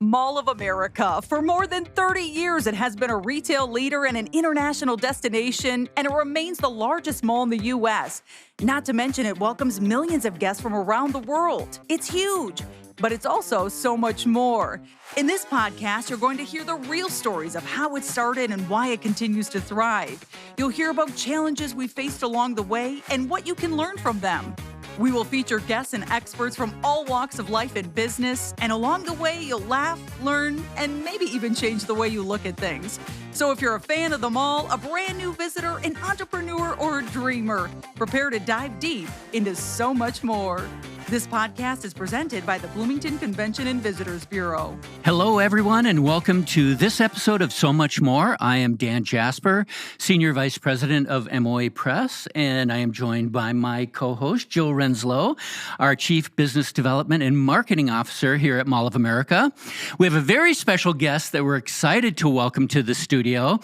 Mall of America. For more than 30 years, it has been a retail leader and an international destination, and it remains the largest mall in the U.S. Not to mention, it welcomes millions of guests from around the world. It's huge, but it's also so much more. In this podcast, you're going to hear the real stories of how it started and why it continues to thrive. You'll hear about challenges we faced along the way and what you can learn from them. We will feature guests and experts from all walks of life and business, and along the way, you'll laugh, learn, and maybe even change the way you look at things. So if you're a fan of the mall, a brand new visitor, an entrepreneur, or a dreamer, prepare to dive deep into so much more. This podcast is presented by the Bloomington Convention and Visitors Bureau. Hello, everyone, and welcome to this episode of So Much More. I am Dan Jasper, Senior Vice President of MOA Press, and I am joined by my co-host, Jill Renslow, our Chief Business Development and Marketing Officer here at Mall of America. We have a very special guest that we're excited to welcome to the studio,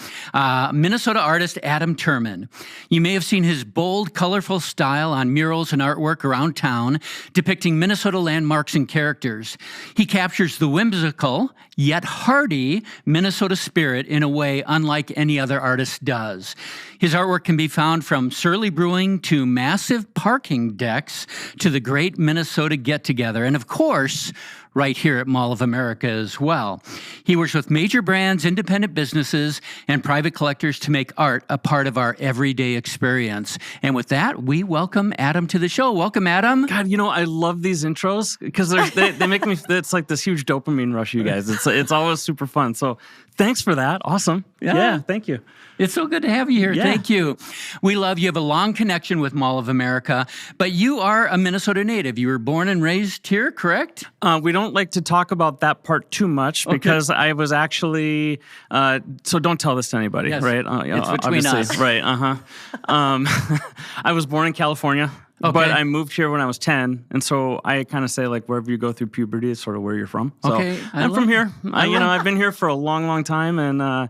Minnesota artist Adam Turman. You may have seen his bold, colorful style on murals and artwork around town, depicting Minnesota landmarks and characters. He captures the whimsical, yet hearty Minnesota spirit in a way unlike any other artist does. His artwork can be found from Surly Brewing to massive parking decks to the Great Minnesota Get-Together, and of course, right here at Mall of America as well. He works with major brands, independent businesses, and private collectors to make art a part of our everyday experience. And with that, we welcome Adam to the show. Welcome, Adam. God, you know, I love these intros because they make me, it's like this huge dopamine rush, you guys. It's always super fun. So thanks for that. Awesome. Yeah, thank you. It's so good to have you here. Yeah. Thank you. We love you. Have a long connection with Mall of America, but you are a Minnesota native. You were born and raised here, correct? We don't like to talk about that part too much because I was actually, so don't tell this to anybody, right? It's between us. Right, I was born in California. Okay. But I moved here when I was 10, and so I kind of say like wherever you go through puberty is sort of where you're from. So I'm from here. I've been here for a long, long time, and I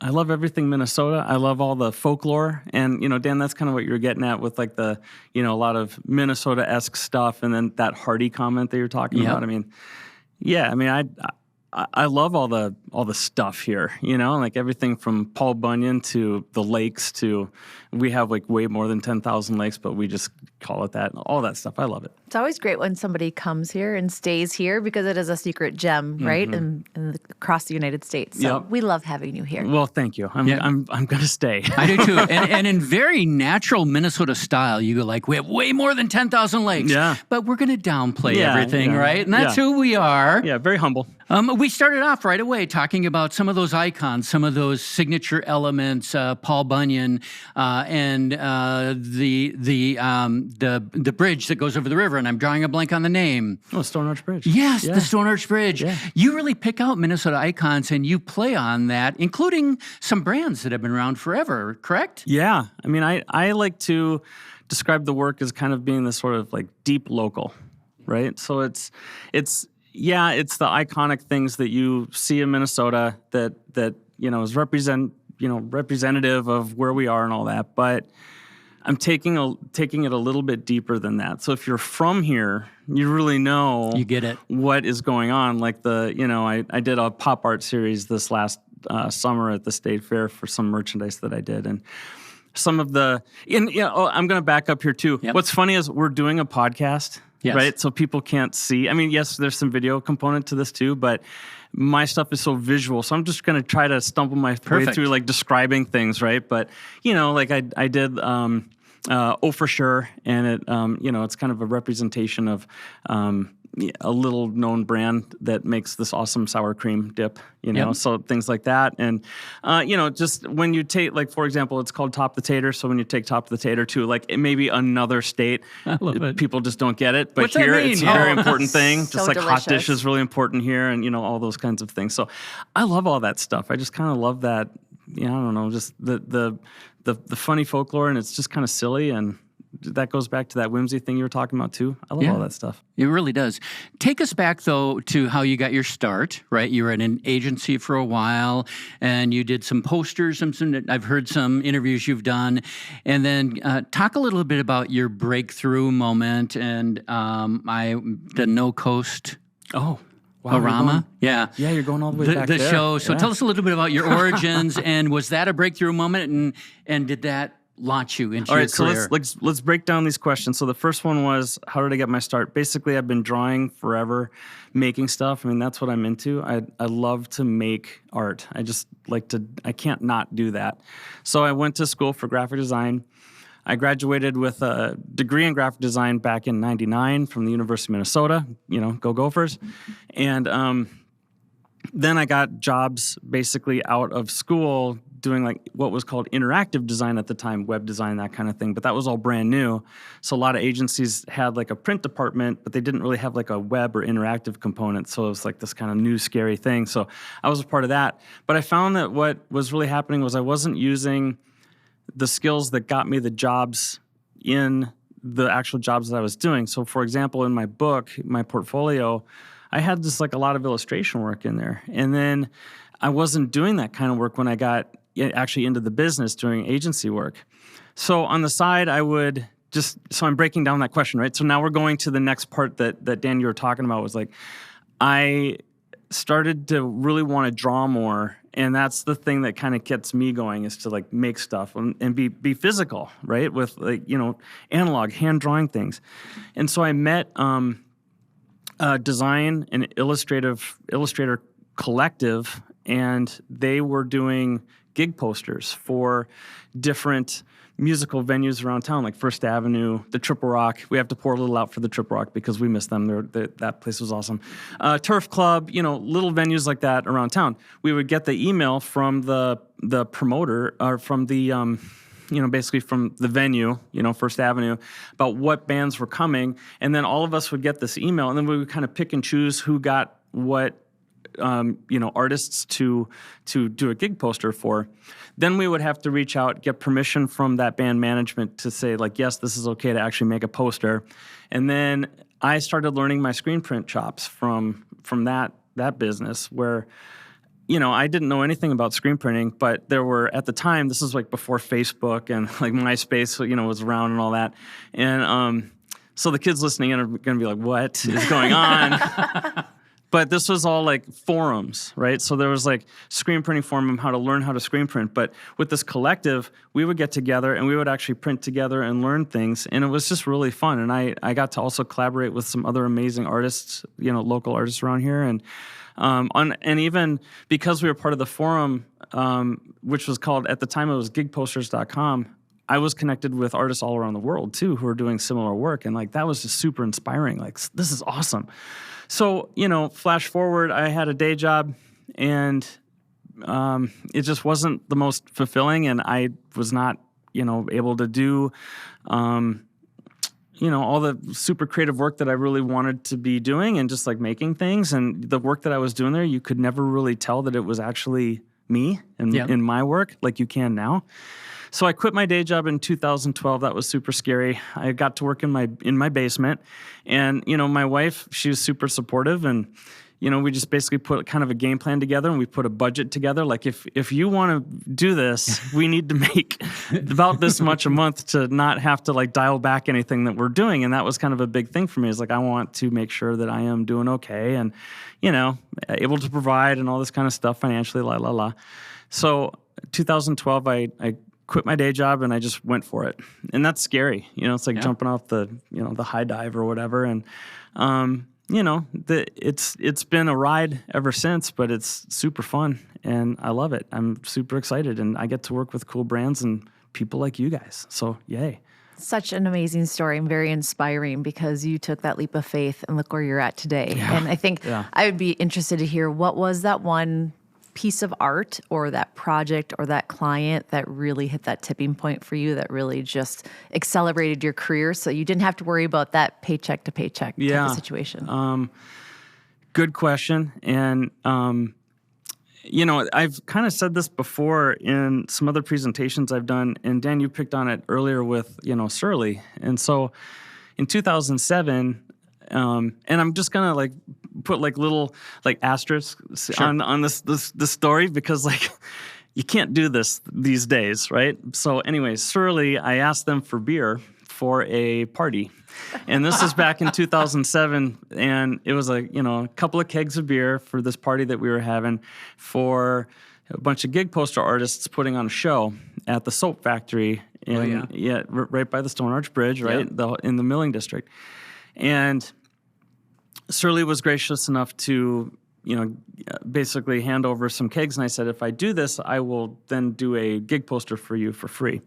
love everything Minnesota. I love all the folklore, and Dan, that's kind of what you're getting at with like the a lot of Minnesota-esque stuff, and then that hearty comment that you're talking about. I love all the stuff here, like everything from Paul Bunyan to the lakes to we have like way more than 10,000 lakes, but we just call it that. All that stuff. I love it. It's always great when somebody comes here and stays here because it is a secret gem, right? And across the United States. So we love having you here. Well, thank you. I'm going to stay. I do too. And in very natural Minnesota style, you go like, we have way more than 10,000 lakes. Yeah. But we're going to downplay everything, right? And that's who we are. Yeah, very humble. We started off right away talking about some of those icons, some of those signature elements, Paul Bunyan, and the bridge that goes over the river, and I'm drawing a blank on the name. Oh, Stone Arch Bridge. Yes, the Stone Arch Bridge. Yeah. You really pick out Minnesota icons, and you play on that, including some brands that have been around forever, correct? Yeah. I mean, I like to describe the work as kind of being this sort of like deep local, right? So it's the iconic things that you see in Minnesota that is representative of where we are and all that. But I'm taking it a little bit deeper than that. So if you're from here, you really know you get it. What is going on. Like I did a pop art series this last summer at the State Fair for some merchandise that I did, and some of I'm going to back up here too. Yep. What's funny is we're doing a podcast. Yes. Right? So people can't see. I mean, yes, there's some video component to this too, but my stuff is so visual. So I'm just going to try to stumble my way through like describing things, right? But, like I did Oh For Sure, and it, it's kind of a representation of a little known brand that makes this awesome sour cream dip, so things like that. And, just when you take, like, for example, it's called Top the Tater. So when you take Top the Tater to like maybe another state, people just don't get it. But What's here that mean? it's a very important thing. So Just like delicious. hot dish is really important here, and, all those kinds of things. So I love all that stuff. I just kind of love that, I don't know, just the funny folklore, and it's just kind of silly, and that goes back to that whimsy thing you were talking about too. I love all that stuff. It really does. Take us back, though, to how you got your start, right? You were in an agency for a while, and you did some posters. I've heard some interviews you've done. And then talk a little bit about your breakthrough moment and the No Coast. Oh, Wow, Arama? Yeah, you're going all the way back the there. show. So tell us a little bit about your origins, and was that a breakthrough moment, and did that launch you into your career? So let's break down these questions. So the first one was, how did I get my start? Basically, I've been drawing forever, making stuff. I mean, that's what I'm into. I love to make art. I just I can't not do that. So I went to school for graphic design. I graduated with a degree in graphic design back in '99 from the University of Minnesota. Go Gophers. And then I got jobs basically out of school doing what was called interactive design at the time, web design, that kind of thing. But that was all brand new. So a lot of agencies had a print department, but they didn't really have a web or interactive component. So it was this kind of new, scary thing. So I was a part of that. But I found that what was really happening was I wasn't using the skills that got me the jobs in the actual jobs that I was doing. So for example, in my book, my portfolio, I had just a lot of illustration work in there. And then I wasn't doing that kind of work when I got actually into the business doing agency work. So on the side, I would so I'm breaking down that question, right? So now we're going to the next part that Dan, you were talking about, was I started to really want to draw more. And that's the thing that kind of gets me going, is to make stuff and be physical, right? With analog, hand drawing things. And so I met design and illustrator collective, and they were doing gig posters for different musical venues around town, like First Avenue, the Triple Rock. We have to pour a little out for the Triple Rock because we miss them. That place was awesome. Turf Club, little venues like that around town. We would get the email from the promoter, or from the basically from the venue, First Avenue, about what bands were coming. And then all of us would get this email, and then we would kind of pick and choose who got what artists to do a gig poster for. Then we would have to reach out, get permission from that band management to say yes, this is okay to actually make a poster. And then I started learning my screen print chops from that business, where I didn't know anything about screen printing, but there were, at the time, this was before Facebook and MySpace, was around and all that. And so the kids listening in are going to be like, what is going on? But this was all forums, right? So there was screen printing forum on how to learn how to screen print. But with this collective, we would get together and we would actually print together and learn things. And it was just really fun. And I got to also collaborate with some other amazing artists, local artists around here. And even because we were part of the forum, which was called, at the time it was gigposters.com, I was connected with artists all around the world too who were doing similar work. And that was just super inspiring. This is awesome. So, flash forward, I had a day job, and it just wasn't the most fulfilling, and I was not, able to do, all the super creative work that I really wanted to be doing, and just making things. And the work that I was doing there, you could never really tell that it was actually me and in my work like you can now. So I quit my day job in 2012. That was super scary. I got to work in my basement, and my wife, she was super supportive, and we just basically put kind of a game plan together, and we put a budget together. If you want to do this, we need to make about this much a month to not have to dial back anything that we're doing. And that was kind of a big thing for me. Is I want to make sure that I am doing okay, and able to provide and all this kind of stuff financially. So 2012, I quit my day job and I just went for it. And that's scary. It's jumping off the high dive or whatever. And, it's been a ride ever since, but it's super fun and I love it. I'm super excited, and I get to work with cool brands and people like you guys. So yay. Such an amazing story and very inspiring, because you took that leap of faith and look where you're at today. Yeah. And I think I would be interested to hear, what was that one piece of art or that project or that client that really hit that tipping point for you, that really just accelerated your career so you didn't have to worry about that paycheck to paycheck type of situation? Good question. And, I've kind of said this before in some other presentations I've done, and Dan, you picked on it earlier with, Surly. And so in 2007, and I'm just gonna put little asterisks on this story, because you can't do this these days, right? So anyways, Surly, I asked them for beer for a party. And this is back in 2007, and it was a couple of kegs of beer for this party that we were having for a bunch of gig poster artists putting on a show at the soap factory right by the Stone Arch Bridge, right, in the milling district. And Surly was gracious enough to, basically hand over some kegs, and I said, if I do this, I will then do a gig poster for you for free.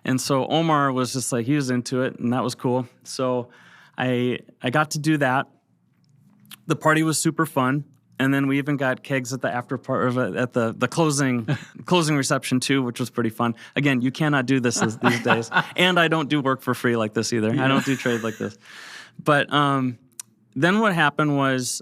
And so Omar was just he was into it, and that was cool. So I got to do that. The party was super fun. And then we even got kegs at the after part, at the closing reception too, which was pretty fun. Again, you cannot do this these days, and I don't do work for free like this either. I don't do trade like this. But then what happened was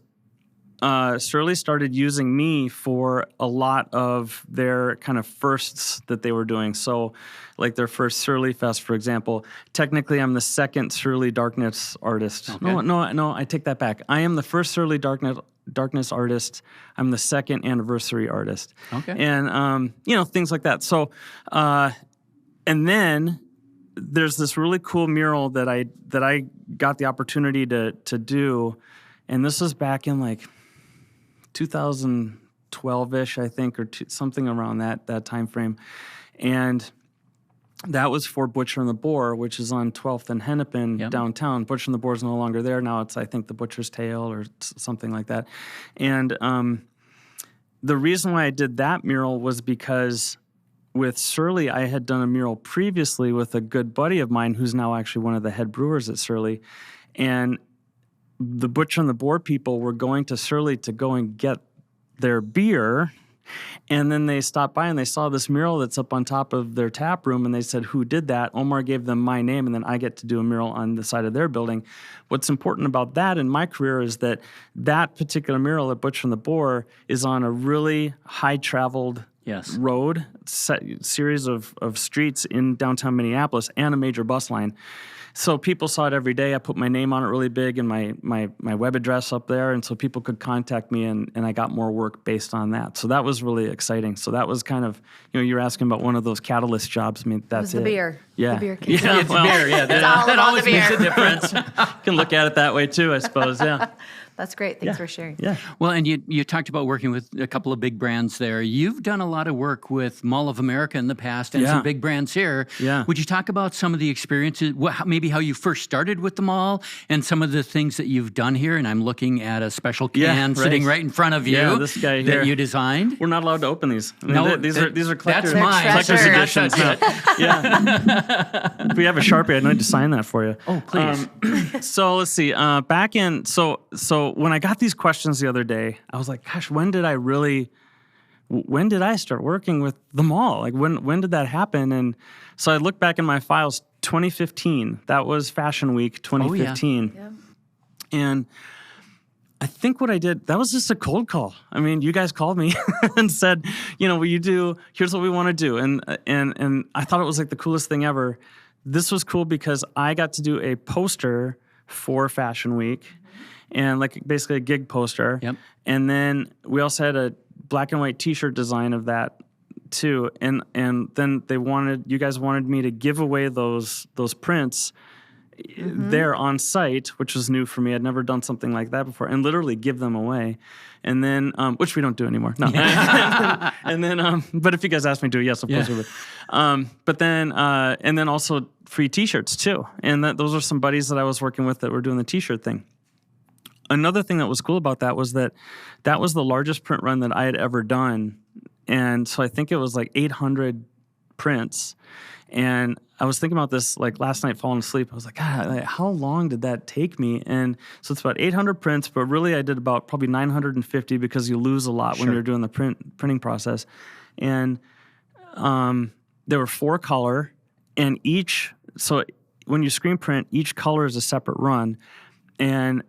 Surly started using me for a lot of their kind of firsts that they were doing. So, like their first Surly Fest, for example. Technically, I'm the second Surly Darkness artist. Okay. No, I take that back. I am the first Surly Darkness artist. I'm the second anniversary artist. Okay. And, things like that. So, and then there's this really cool mural that I got the opportunity to do. And this was back in 2012-ish, I think, or something around that time frame. And that was for Butcher and the Boar, which is on 12th and Hennepin downtown. Butcher and the Boar is no longer there. Now it's, I think, the Butcher's Tail or something like that. And the reason why I did that mural was because with Surly, I had done a mural previously with a good buddy of mine who's now actually one of the head brewers at Surly. And the Butcher and the Boar people were going to Surly to go and get their beer, and then they stopped by and they saw this mural that's up on top of their tap room, and they said, who did that? Omar gave them my name, and then I get to do a mural on the side of their building. What's important about that in my career is that particular mural at Butcher and the Boar is on a really high-traveled road, series of streets in downtown Minneapolis and a major bus line. So people saw it every day. I put my name on it really big and my web address up there, and so people could contact me, and I got more work based on that. So that was really exciting. So that was kind of, you're asking about one of those catalyst jobs. I mean, that's it. The beer. Yeah. The beer. Yeah, it's beer. Yeah, that always makes a difference. You can look at it that way too, I suppose. Yeah. That's great. Thanks for sharing. Yeah. Well, and you talked about working with a couple of big brands there. You've done a lot of work with Mall of America in the past and some big brands here. Yeah. Would you talk about some of the experiences, maybe how you first started with the mall and some of the things that you've done here? And I'm looking at a special can sitting right in front of you. Yeah, this guy here. That you designed. We're not allowed to open these. I mean, these are collector's That's editions. Yeah. If we have a Sharpie, I'd like to sign that for you. Oh, please. So let's see. So when I got these questions the other day, I was like, gosh, when did I start working with the mall? Like, when did that happen? And so I looked back in my files, 2015. That was Fashion Week 2015. Oh, yeah. And I think what I did, that was just a cold call. I mean, you guys called me and said, will you do, here's what we want to do. And I thought it was like the coolest thing ever. This was cool because I got to do a poster for Fashion Week. And basically a gig poster. Yep. And then we also had a black and white T-shirt design of that too. And then you guys wanted me to give away those prints there on site, which was new for me. I'd never done something like that before, and literally give them away. And then, which we don't do anymore. No. and then, but if you guys asked me to, yes, of course we would. But then, and then also free T-shirts too. And those are some buddies that I was working with that were doing the T-shirt thing. Another thing that was cool about that was that was the largest print run that I had ever done. And so I think it was 800 prints. And I was thinking about this last night falling asleep. I was like, God, how long did that take me? And so it's about 800 prints, but really I did about probably 950 because you lose a lot when you're doing the printing process. And there were 4 color, and so when you screen print, each color is a separate run. And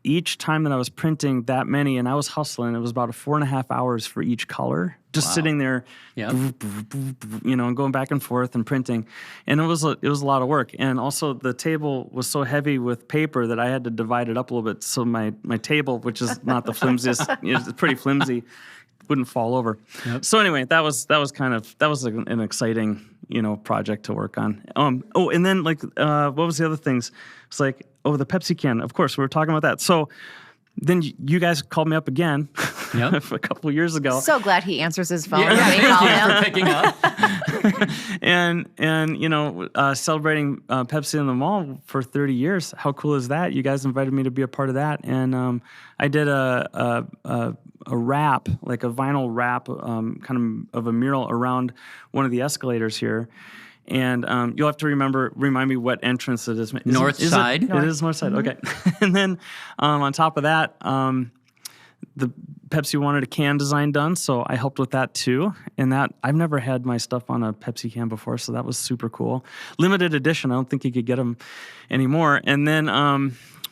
each time that I was printing that many, and I was hustling, it was about 4.5 hours for each color, just sitting there, and going back and forth and printing. And it was a lot of work. And also the table was so heavy with paper that I had to divide it up a little bit. So my table, which is not the flimsiest, it's pretty flimsy, wouldn't fall over. Yep. So anyway, that was an exciting, project to work on. And then like, what was the other things? It's like, the Pepsi can. Of course, we were talking about that. So then you guys called me up again a couple years ago. So glad he answers his phone. Thank you for picking up. and celebrating Pepsi in the mall for 30 years. How cool is that? You guys invited me to be a part of that, and I did a wrap, like a vinyl wrap, kind of a mural around one of the escalators here. And you'll have to remind me what entrance it is. North side. It is north side. Okay. And then on top of that, the Pepsi wanted a can design done, so I helped with that too. And that I've never had my stuff on a Pepsi can before, so that was super cool. Limited edition. I don't think you could get them anymore. And then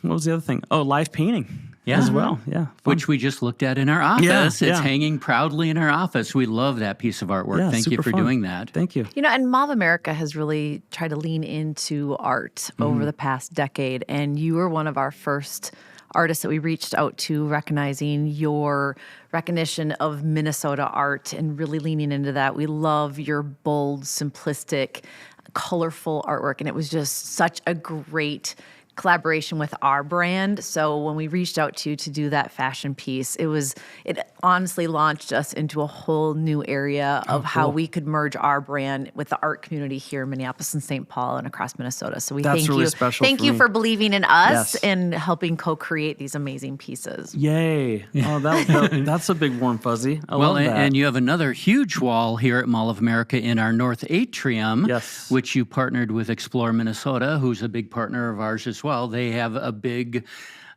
what was the other thing? Oh, live painting. As well, yeah. Fun. Which we just looked at in our office. Yeah, it's hanging proudly in our office. We love that piece of artwork. Yeah, Thank you for doing that. Thank you. And Mall of America has really tried to lean into art over the past decade, and you were one of our first artists that we reached out to, recognizing your recognition of Minnesota art and really leaning into that. We love your bold, simplistic, colorful artwork, and it was just such a great collaboration with our brand. So when we reached out to you to do that fashion piece, it honestly launched us into a whole new area of how we could merge our brand with the art community here in Minneapolis and St. Paul and across Minnesota. So That's thank really you. Special thank you me. for believing in us and helping co-create these amazing pieces. Yay. Oh, that's a big warm fuzzy. I love that. And you have another huge wall here at Mall of America in our North Atrium, which you partnered with Explore Minnesota, who's a big partner of ours as well. They have a big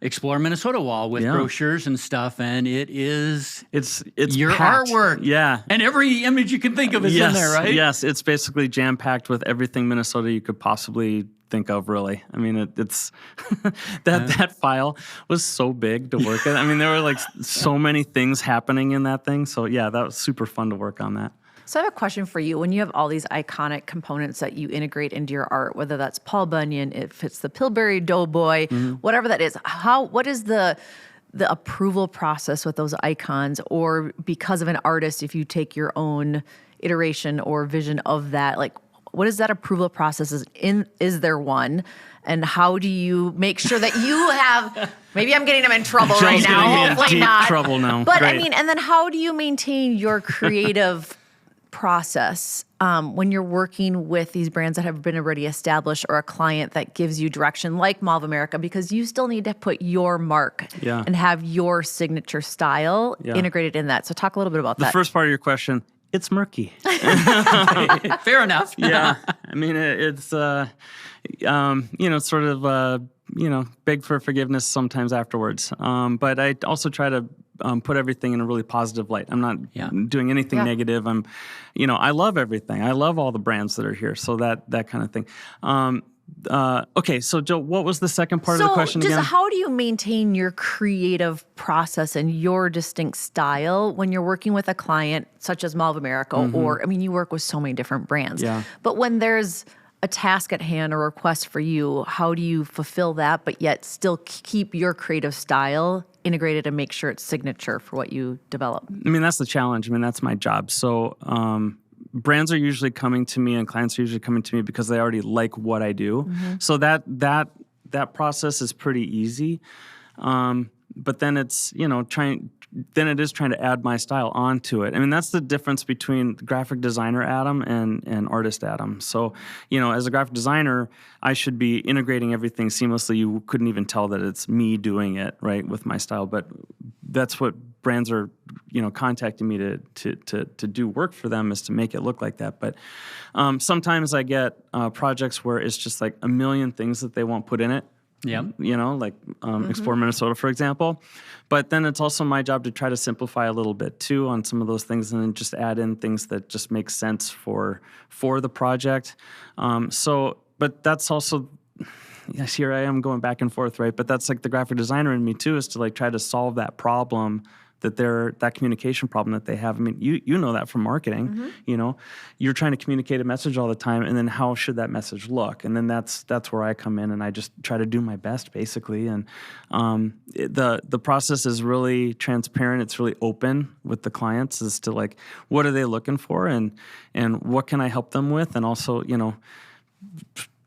Explore Minnesota wall with brochures and stuff, and it's your packed. artwork. Yeah. And every image you can think of is in there, right? Yes, it's basically jam-packed with everything Minnesota you could possibly think of, really. I mean, it's that file was so big to work at. I mean, there were like so many things happening in that thing. So yeah, that was super fun to work on that. So I have a question for you. When you have all these iconic components that you integrate into your art, whether that's Paul Bunyan, if it's the Pillsbury Doughboy, whatever that is, what is the approval process with those icons? Or because of an artist, if you take your own iteration or vision of that, like what is that approval process? Is there one? And how do you make sure that you have? Maybe I'm getting him in trouble right now. Hopefully not. Trouble now. But Great. I mean, and then how do you maintain your creative process when you're working with these brands that have been already established, or a client that gives you direction like Mall of America, because you still need to put your mark and have your signature style integrated in that. So talk a little bit about that. The first part of your question, it's murky. Fair enough. Yeah. I mean, it's, sort of, beg for forgiveness sometimes afterwards. But I also try to put everything in a really positive light. I'm not doing anything negative. I love everything. I love all the brands that are here. So that kind of thing. Okay, so Joe, what was the second part of the question again? How do you maintain your creative process and your distinct style when you're working with a client such as Mall of America, or, I mean, you work with so many different brands. Yeah. But when there's a task at hand or request for you, how do you fulfill that, but yet still keep your creative style integrated and make sure it's signature for what you develop? I mean, that's the challenge. I mean, that's my job. So brands are usually coming to me and clients are usually coming to me because they already like what I do. So that process is pretty easy. But then it's, then it is trying to add my style onto it. I mean, that's the difference between graphic designer Adam and artist Adam. So, as a graphic designer, I should be integrating everything seamlessly. You couldn't even tell that it's me doing it, right, with my style. But that's what brands are, contacting me to do work for them, is to make it look like that. But sometimes I get projects where it's just like a million things that they won't put in it. Yeah. Like Explore Minnesota, for example. But then it's also my job to try to simplify a little bit too on some of those things, and then just add in things that just make sense for the project. But that's also, yes, here I am going back and forth, right? But that's like the graphic designer in me too, is to like try to solve that problem that communication problem that they have. I mean, you know that from marketing. You know, you're trying to communicate a message all the time, and then how should that message look? And then that's where I come in, and I just try to do my best, basically. And the process is really transparent. It's really open with the clients as to like what are they looking for, and what can I help them with, and also, you know,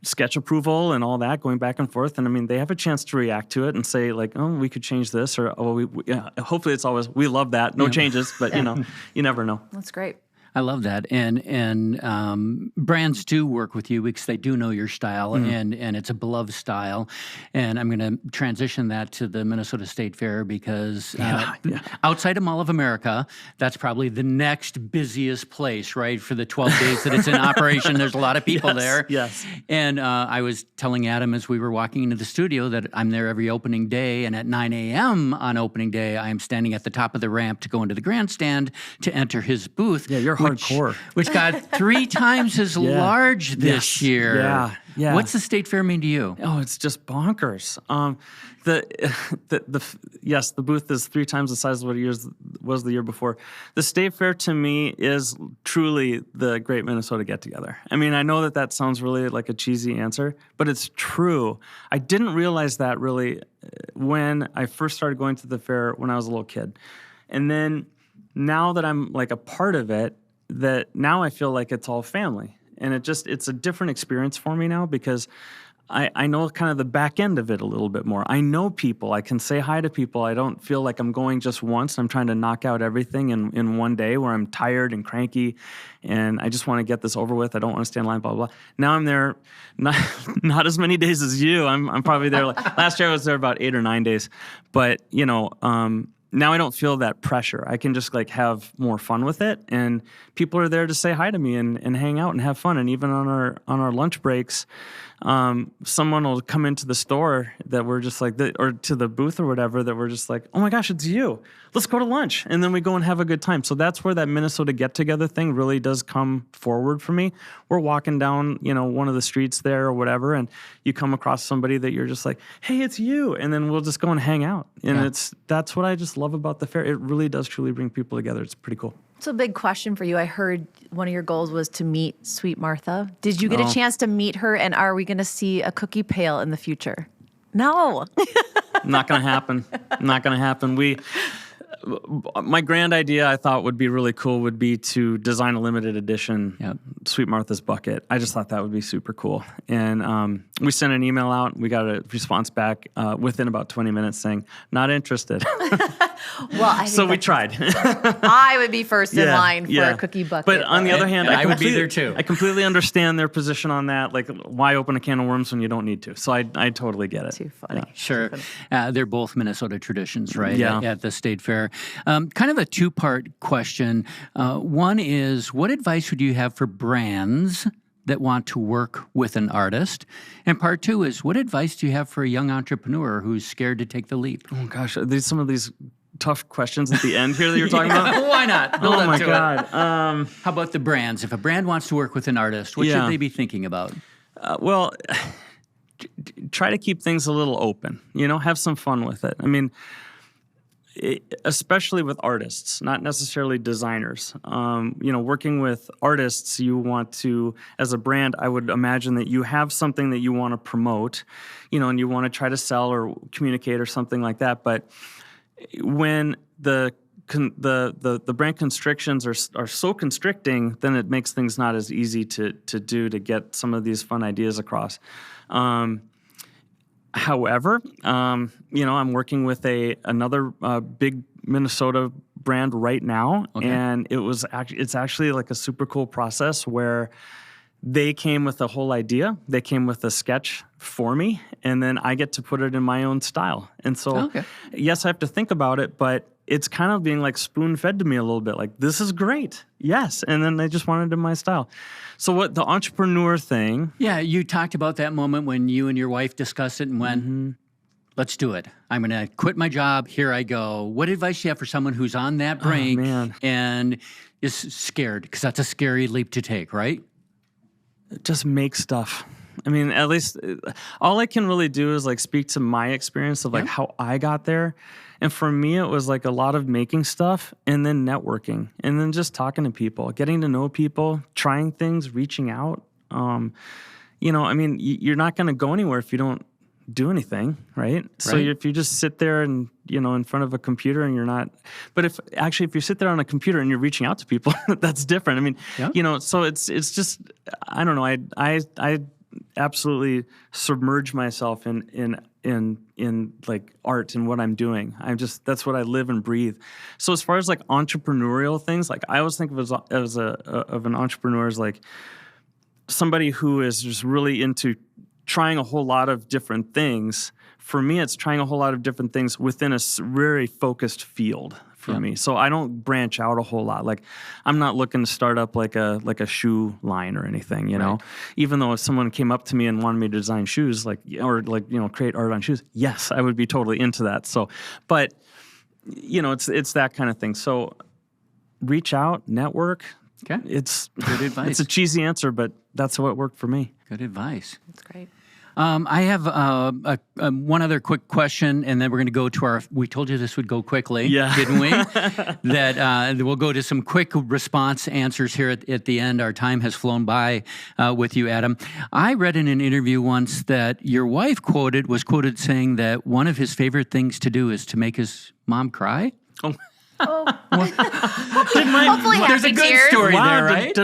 sketch approval and all that, going back and forth. And I mean, they have a chance to react to it and say like, oh, we could change this, or oh, hopefully it's always, we love that, no changes, but you know, you never know. That's great. I love that. And brands do work with you because they do know your style, and it's a beloved style. And I'm going to transition that to the Minnesota State Fair because outside of Mall of America, that's probably the next busiest place, right? For the 12 days that it's in operation, there's a lot of people there. Yes. And I was telling Adam as we were walking into the studio that I'm there every opening day, and at 9 a.m. on opening day, I am standing at the top of the ramp to go into the grandstand to enter his booth. Yeah, you're hardcore. Which got 3 times as large this year. Yeah. What's the State Fair mean to you? Oh, it's just bonkers. The booth is 3 times the size of what it was the year before. The State Fair to me is truly the Great Minnesota Get Together. I mean, I know that sounds really like a cheesy answer, but it's true. I didn't realize that really when I first started going to the fair when I was a little kid, and then now that I'm like a part of it, that now I feel like it's all family. And it's a different experience for me now because I know kind of the back end of it a little bit more. I know people. I can say hi to people. I don't feel like I'm going just once. I'm trying to knock out everything in one day where I'm tired and cranky and I just want to get this over with. I don't want to stand in line, blah, blah, blah. Now I'm there not as many days as you. I'm probably there. Last year I was there about 8 or 9 days. But, you know, now I don't feel that pressure. I can just like have more fun with it, and people are there to say hi to me and hang out and have fun. And even on our lunch breaks, someone will come into the store that we're just like, or to the booth or whatever, that we're just like, oh my gosh, it's you. Let's go to lunch, and then we go and have a good time. So that's where that Minnesota Get Together thing really does come forward for me. We're walking down, you know, one of the streets there or whatever, and you come across somebody that you're just like, hey, it's you, and then we'll just go and hang out. And that's what I just love about the fair. It really does truly bring people together. It's pretty cool. It's a big question for you. I heard one of your goals was to meet Sweet Martha. Did you get a chance to meet her, and are we going to see a cookie pail in the future? No. Not going to happen. Not going to happen. My grand idea I thought would be really cool would be to design a limited edition Sweet Martha's bucket. I just thought that would be super cool. And we sent an email out. We got a response back within about 20 minutes saying, not interested. Well, I think we tried. I would be first in line for a cookie bucket. But on the other hand, I would be there too. I completely understand their position on that. Like, why open a can of worms when you don't need to? So I totally get it. Too funny. Yeah. Sure. They're both Minnesota traditions, right? Yeah. At the State Fair. Kind of a 2-part question. One is, what advice would you have for brands that want to work with an artist? And part 2 is, what advice do you have for a young entrepreneur who's scared to take the leap? Oh gosh, are these some of these tough questions at the end here that you're talking about? Why not? Build oh my to God. How about the brands? If a brand wants to work with an artist, what should they be thinking about? Well, try to keep things a little open. You know, have some fun with it. I mean, especially with artists, not necessarily designers. You know, working with artists, you want to, as a brand, I would imagine that you have something that you want to promote, you know, and you want to try to sell or communicate or something like that. But when the brand constrictions are so constricting, then it makes things not as easy to get some of these fun ideas across. However, you know, I'm working with another big Minnesota brand right now, and it's actually like a super cool process where they came with a whole idea, they came with a sketch for me, and then I get to put it in my own style. And so, yes, I have to think about it, but it's kind of being like spoon-fed to me a little bit, like, this is great, yes, and then they just wanted it in my style. So what the entrepreneur thing... Yeah, you talked about that moment when you and your wife discussed it and went, let's do it. I'm going to quit my job, here I go. What advice do you have for someone who's on that brink and is scared? Because that's a scary leap to take, right? Just make stuff. I mean, at least all I can really do is like speak to my experience of like how I got there. And for me, it was like a lot of making stuff and then networking and then just talking to people, getting to know people, trying things, reaching out. You know, I mean, you're not going to go anywhere if you don't do anything, right? So if you just sit there and, you know, in front of a computer and you're not, but if you sit there on a computer and you're reaching out to people, that's different. I mean, you know, so it's just, I don't know. I absolutely submerge myself in like art and what I'm doing. That's what I live and breathe. So as far as like entrepreneurial things, like I always think of of an entrepreneur as like somebody who is just really into trying a whole lot of different things. For me, it's trying a whole lot of different things within a very focused field for me. So I don't branch out a whole lot. Like I'm not looking to start up like a shoe line or anything, you know. Even though if someone came up to me and wanted me to design shoes, like, or like, you know, create art on shoes, yes, I would be totally into that. So, but you know, it's that kind of thing. So reach out, network. Okay. It's good advice. It's a cheesy answer, but that's what worked for me. Good advice. That's great. I have one other quick question, and then we're going to go to we told you this would go quickly, didn't we? That we'll go to some quick response answers here at the end. Our time has flown by with you, Adam. I read in an interview once that your wife was quoted saying that one of his favorite things to do is to make his mom cry. Oh. Hopefully there's a good tears. story there, right?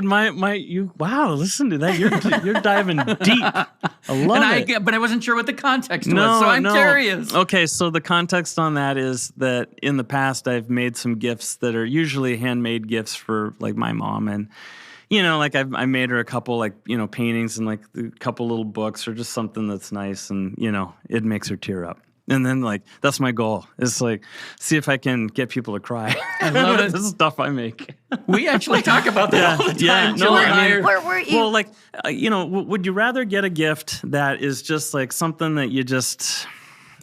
Wow, listen to that. You're diving deep. I love it. But I wasn't sure what the context was, so I'm curious. Okay, so the context on that is that in the past I've made some gifts that are usually handmade gifts for like my mom, and you know, like I made her a couple like, you know, paintings and like a couple little books or just something that's nice, and you know, it makes her tear up. And then, like, that's my goal. Is like, see if I can get people to cry. I love it. This is stuff I make. We actually talk about that all the time. Yeah, no, Where were you? Well, like, you know, would you rather get a gift that is just like something that you just,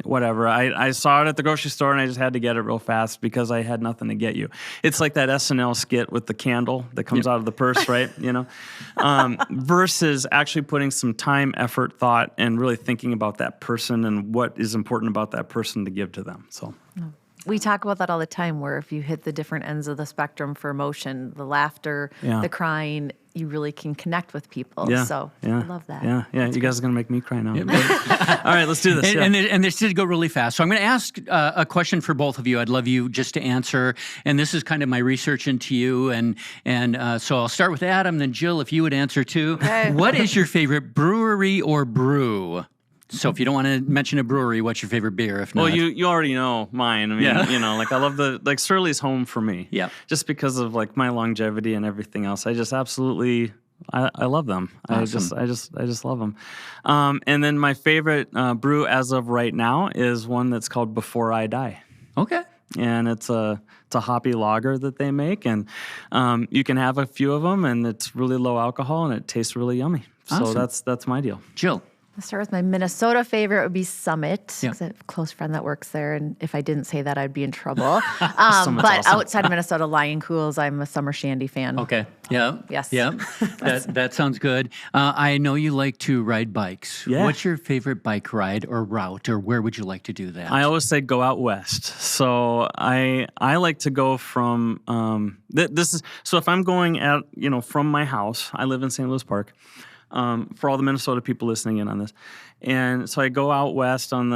whatever. I saw it at the grocery store and I just had to get it real fast because I had nothing to get you. It's like that SNL skit with the candle that comes out of the purse, right? You know, versus actually putting some time, effort, thought, and really thinking about that person and what is important about that person to give to them. So. We talk about that all the time, where if you hit the different ends of the spectrum for emotion, the laughter, the crying, you really can connect with people. So I love that. Yeah. You guys are going to make me cry now. All right, let's do this. And this did go really fast. So I'm going to ask a question for both of you. I'd love you just to answer. And this is kind of my research into you. And so I'll start with Adam, then Jill, if you would answer too. Okay. What is your favorite brewery or brew? So if you don't want to mention a brewery, what's your favorite beer? If not, well, you already know mine. I mean, you know, like I love Surly's home for me. Yeah. Just because of like my longevity and everything else. I just absolutely, I love them. Awesome. I just love them. And then my favorite brew as of right now is one that's called Before I Die. Okay. And it's a hoppy lager that they make, and you can have a few of them, and it's really low alcohol and it tastes really yummy. Awesome. So that's my deal. Jill. I'll start with my Minnesota favorite would be Summit. Yeah. I have a close friend that works there, and if I didn't say that, I'd be in trouble. But awesome. outside of Minnesota, Lion Cools, I'm a Summer Shandy fan. Okay. Yeah. Yes. Yeah. That sounds good. I know you like to ride bikes. Yeah. What's your favorite bike ride or route, or where would you like to do that? I always say go out west. So I like to go from so if I'm going from my house, I live in St. Louis Park. For all the Minnesota people listening in on this. And so I go out west on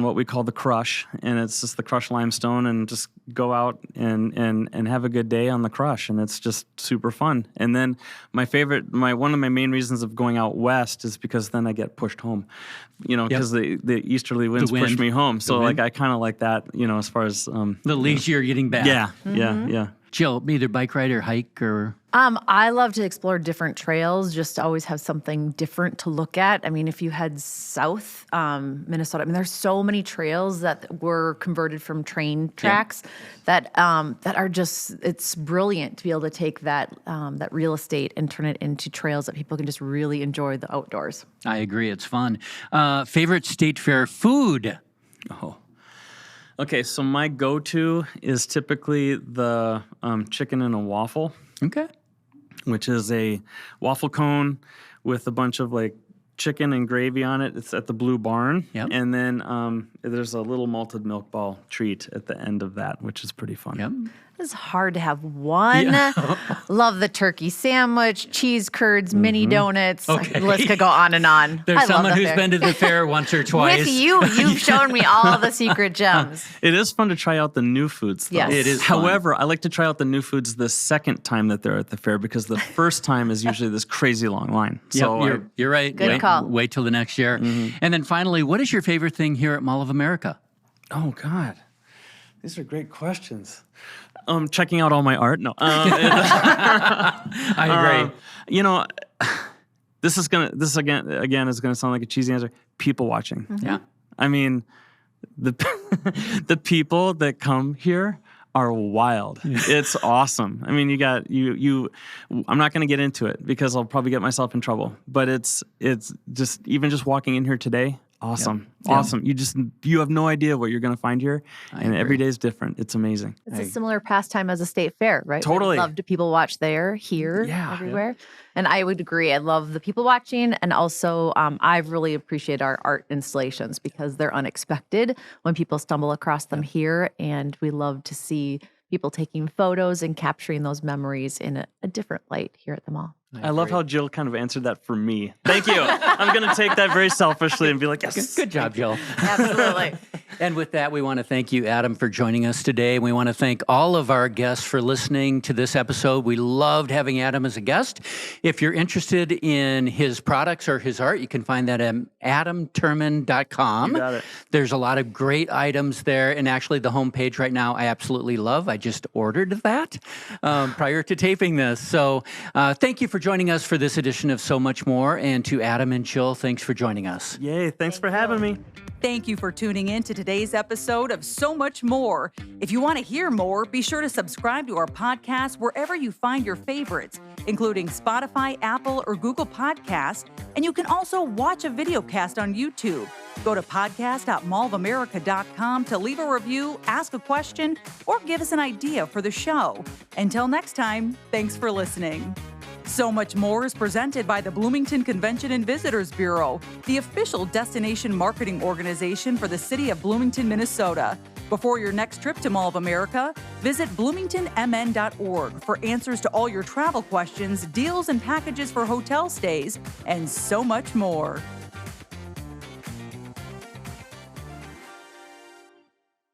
what we call the Crush, and it's just the Crush limestone, and just go out and have a good day on the Crush, and it's just super fun. And then one of my main reasons of going out west is because then I get pushed home, because the easterly winds push me home. So like I kind of like that, as far as the leisure you're getting back. Yeah, yeah. Jill, either bike ride or hike or... I love to explore different trails, just to always have something different to look at. I mean, if you head south, Minnesota, there's so many trails that were converted from train tracks that are just, it's brilliant to be able to take that real estate and turn it into trails that people can just really enjoy the outdoors. I agree. It's fun. Favorite state fair food? Oh. Okay, so my go-to is typically the chicken and a waffle. Okay. Which is a waffle cone with a bunch of like chicken and gravy on it. It's at the Blue Barn. Yep. And then there's a little malted milk ball treat at the end of that, which is pretty fun. Yep. It's hard to have one. Yeah. Love the turkey sandwich, cheese curds, mini donuts. Okay. The list could go on and on. There's someone who's been to the fair once or twice. With you've shown me all the secret gems. It is fun to try out the new foods, though. Yes. It is fun. However, I like to try out the new foods the second time that they're at the fair because the first time is usually this crazy long line. So you're right. Good call. Wait till the next year. And then finally, what is your favorite thing here at Mall of America? Oh, God. These are great questions. Checking out all my art? No. I agree. This is again is gonna sound like a cheesy answer. People watching. Yeah. I mean, the the people that come here are wild. It's awesome. I mean, you got you. I'm not going to get into it because I'll probably get myself in trouble. But it's just even just walking in here today. Awesome. Yep. Awesome. You have no idea what you're going to find here. And every day is different. It's amazing. It's a similar pastime as a state fair, right? Totally. Love to people watch there, here, everywhere. And I would agree. I love the people watching. And also, I really appreciate our art installations because they're unexpected when people stumble across them here. And we love to see people taking photos and capturing those memories in a different light here at the mall. I love how Jill kind of answered that for me. Thank you. I'm going to take that very selfishly and be like, yes. Good job, Jill. Absolutely. And with that, we want to thank you, Adam, for joining us today. We want to thank all of our guests for listening to this episode. We loved having Adam as a guest. If you're interested in his products or his art, you can find that at adamturman.com. You got it. There's a lot of great items there. And actually, the homepage right now, I absolutely love. I just ordered that prior to taping this. So thank you for joining us for this edition of So Much More. And to Adam and Jill, thanks for joining us. Yay. Thanks for having me. Thank you for tuning in to today's episode of So Much More. If you want to hear more, be sure to subscribe to our podcast wherever you find your favorites, including Spotify, Apple, or Google Podcasts. And you can also watch a video cast on YouTube. Go to podcast.mallofamerica.com to leave a review, ask a question, or give us an idea for the show. Until next time, thanks for listening. So Much More is presented by the Bloomington Convention and Visitors Bureau, the official destination marketing organization for the city of Bloomington, Minnesota. Before your next trip to Mall of America, visit bloomingtonmn.org for answers to all your travel questions, deals and packages for hotel stays, and so much more.